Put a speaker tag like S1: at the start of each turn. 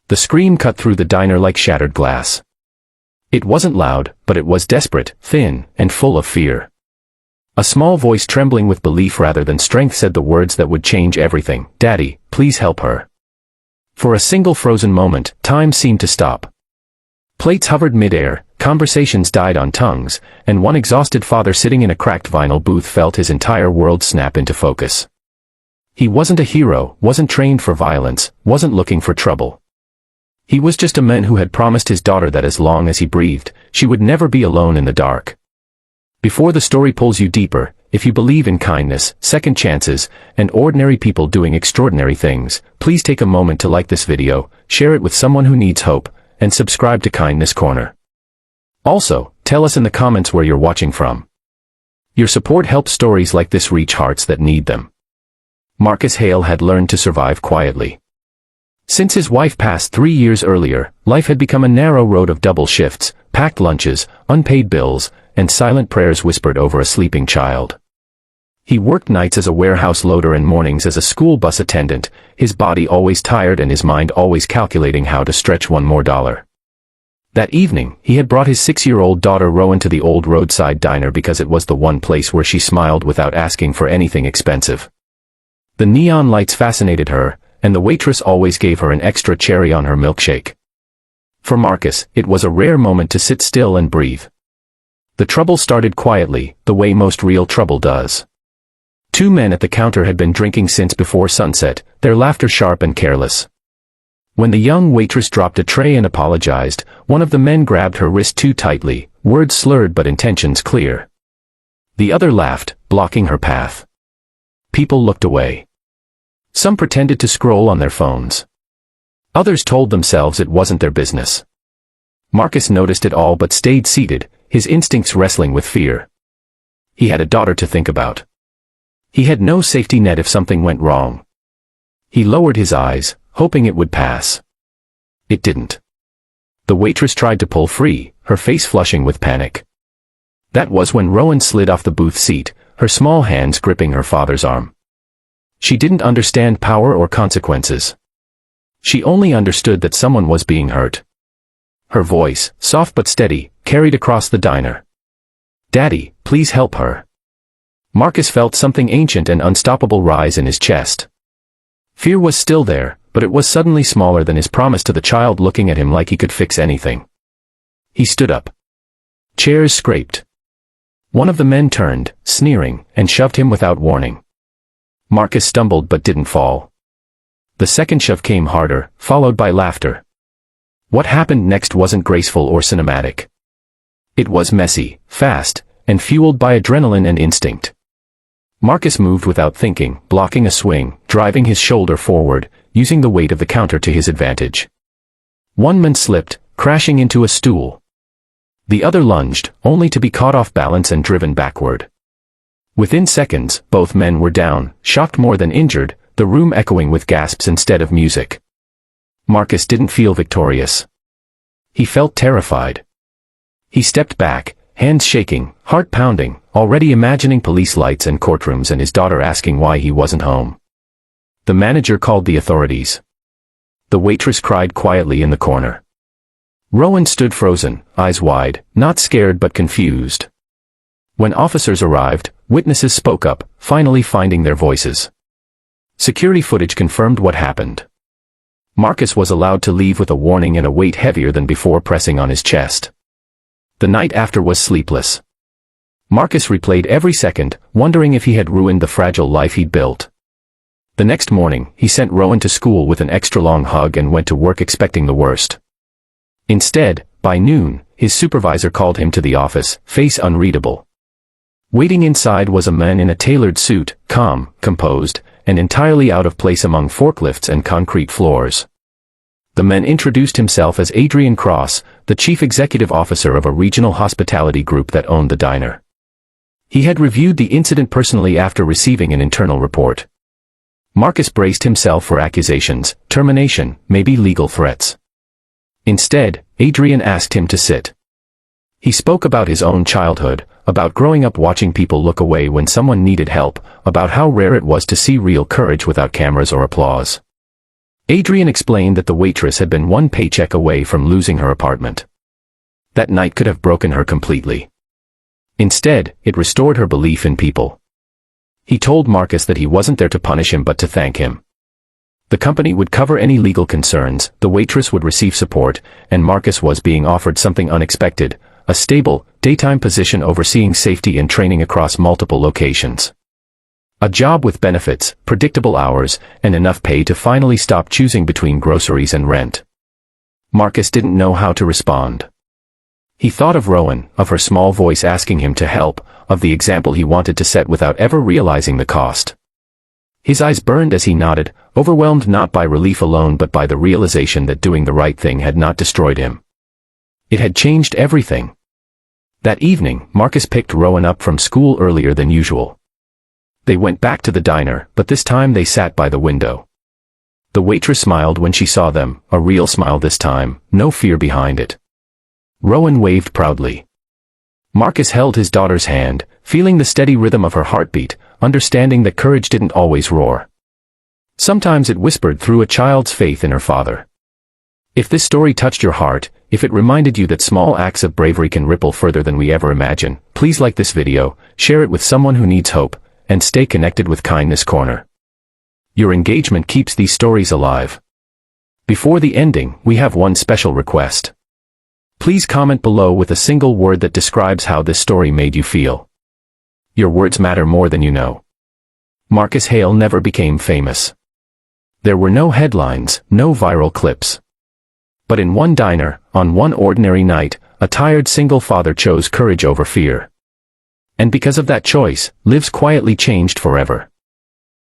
S1: The scream cut through the diner like shattered glass. It wasn't loud, but it was desperate, thin, and full of fear. A small voice trembling with belief rather than strength said the words that would change everything. "Daddy, please help her." For a single frozen moment, time seemed to stop. Plates hovered mid-air, conversations died on tongues, and one exhausted father sitting in a cracked vinyl booth felt his entire world snap into focus. He wasn't a hero, wasn't trained for violence, wasn't looking for trouble. He was just a man who had promised his daughter that as long as he breathed, she would never be alone in the dark. Before the story pulls you deeper, if you believe in kindness, second chances, and ordinary people doing extraordinary things, please take a moment to like this video, share it with someone who needs hope, and subscribe to Kindness Corner. Also, tell us in the comments where you're watching from. Your support helps stories like this reach hearts that need them. Marcus Hale had learned to survive quietly. Since his wife passed 3 years earlier, life had become a narrow road of double shifts, packed lunches, unpaid bills, and silent prayers whispered over a sleeping child. He worked nights as a warehouse loader and mornings as a school bus attendant, his body always tired and his mind always calculating how to stretch one more dollar. That evening, he had brought his 6-year-old daughter Rowan to the old roadside diner because it was the one place where she smiled without asking for anything expensive. The neon lights fascinated her, and the waitress always gave her an extra cherry on her milkshake. For Marcus, it was a rare moment to sit still and breathe. The trouble started quietly, the way most real trouble does. 2 men at the counter had been drinking since before sunset, their laughter sharp and careless. When the young waitress dropped a tray and apologized, one of the men grabbed her wrist too tightly, words slurred but intentions clear. The other laughed, blocking her path. People looked away. Some pretended to scroll on their phones. Others told themselves it wasn't their business. Marcus noticed it all but stayed seated, his instincts wrestling with fear. He had a daughter to think about. He had no safety net if something went wrong. He lowered his eyes, hoping it would pass. It didn't. The waitress tried to pull free, her face flushing with panic. That was when Rowan slid off the booth seat, her small hands gripping her father's arm. She didn't understand power or consequences. She only understood that someone was being hurt. Her voice, soft but steady, carried across the diner. "Daddy, please help her." Marcus felt something ancient and unstoppable rise in his chest. Fear was still there, but it was suddenly smaller than his promise to the child looking at him like he could fix anything. He stood up. Chairs scraped. One of the men turned, sneering, and shoved him without warning. Marcus stumbled but didn't fall. The second shove came harder, followed by laughter. What happened next wasn't graceful or cinematic. It was messy, fast, and fueled by adrenaline and instinct. Marcus moved without thinking, blocking a swing, driving his shoulder forward, using the weight of the counter to his advantage. One man slipped, crashing into a stool. The other lunged, only to be caught off balance and driven backward. Within seconds, both men were down, shocked more than injured, the room echoing with gasps instead of music. Marcus didn't feel victorious. He felt terrified. He stepped back, hands shaking, heart pounding, already imagining police lights and courtrooms and his daughter asking why he wasn't home. The manager called the authorities. The waitress cried quietly in the corner. Rowan stood frozen, eyes wide, not scared but confused. When officers arrived, witnesses spoke up, finally finding their voices. Security footage confirmed what happened. Marcus was allowed to leave with a warning and a weight heavier than before pressing on his chest. The night after was sleepless. Marcus replayed every second, wondering if he had ruined the fragile life he'd built. The next morning, he sent Rowan to school with an extra-long hug and went to work expecting the worst. Instead, by noon, his supervisor called him to the office, face unreadable. Waiting inside was a man in a tailored suit, calm, composed, and entirely out of place among forklifts and concrete floors. The man introduced himself as Adrian Cross, the chief executive officer of a regional hospitality group that owned the diner. He had reviewed the incident personally after receiving an internal report. Marcus braced himself for accusations, termination, maybe legal threats. Instead, Adrian asked him to sit. He spoke about his own childhood, about growing up watching people look away when someone needed help, about how rare it was to see real courage without cameras or applause. Adrian explained that the waitress had been one paycheck away from losing her apartment. That night could have broken her completely. Instead, it restored her belief in people. He told Marcus that he wasn't there to punish him but to thank him. The company would cover any legal concerns, the waitress would receive support, and Marcus was being offered something unexpected, a stable, daytime position overseeing safety and training across multiple locations. A job with benefits, predictable hours, and enough pay to finally stop choosing between groceries and rent. Marcus didn't know how to respond. He thought of Rowan, of her small voice asking him to help, of the example he wanted to set without ever realizing the cost. His eyes burned as he nodded, overwhelmed not by relief alone but by the realization that doing the right thing had not destroyed him. It had changed everything. That evening, Marcus picked Rowan up from school earlier than usual. They went back to the diner, but this time they sat by the window. The waitress smiled when she saw them, a real smile this time, no fear behind it. Rowan waved proudly. Marcus held his daughter's hand, feeling the steady rhythm of her heartbeat, understanding that courage didn't always roar. Sometimes it whispered through a child's faith in her father. If this story touched your heart, if it reminded you that small acts of bravery can ripple further than we ever imagine, please like this video, share it with someone who needs hope, and stay connected with Kindness Corner. Your engagement keeps these stories alive. Before the ending, we have one special request. Please comment below with a single word that describes how this story made you feel. Your words matter more than you know. Marcus Hale never became famous. There were no headlines, no viral clips. But in one diner, on one ordinary night, a tired single father chose courage over fear. And because of that choice, lives quietly changed forever.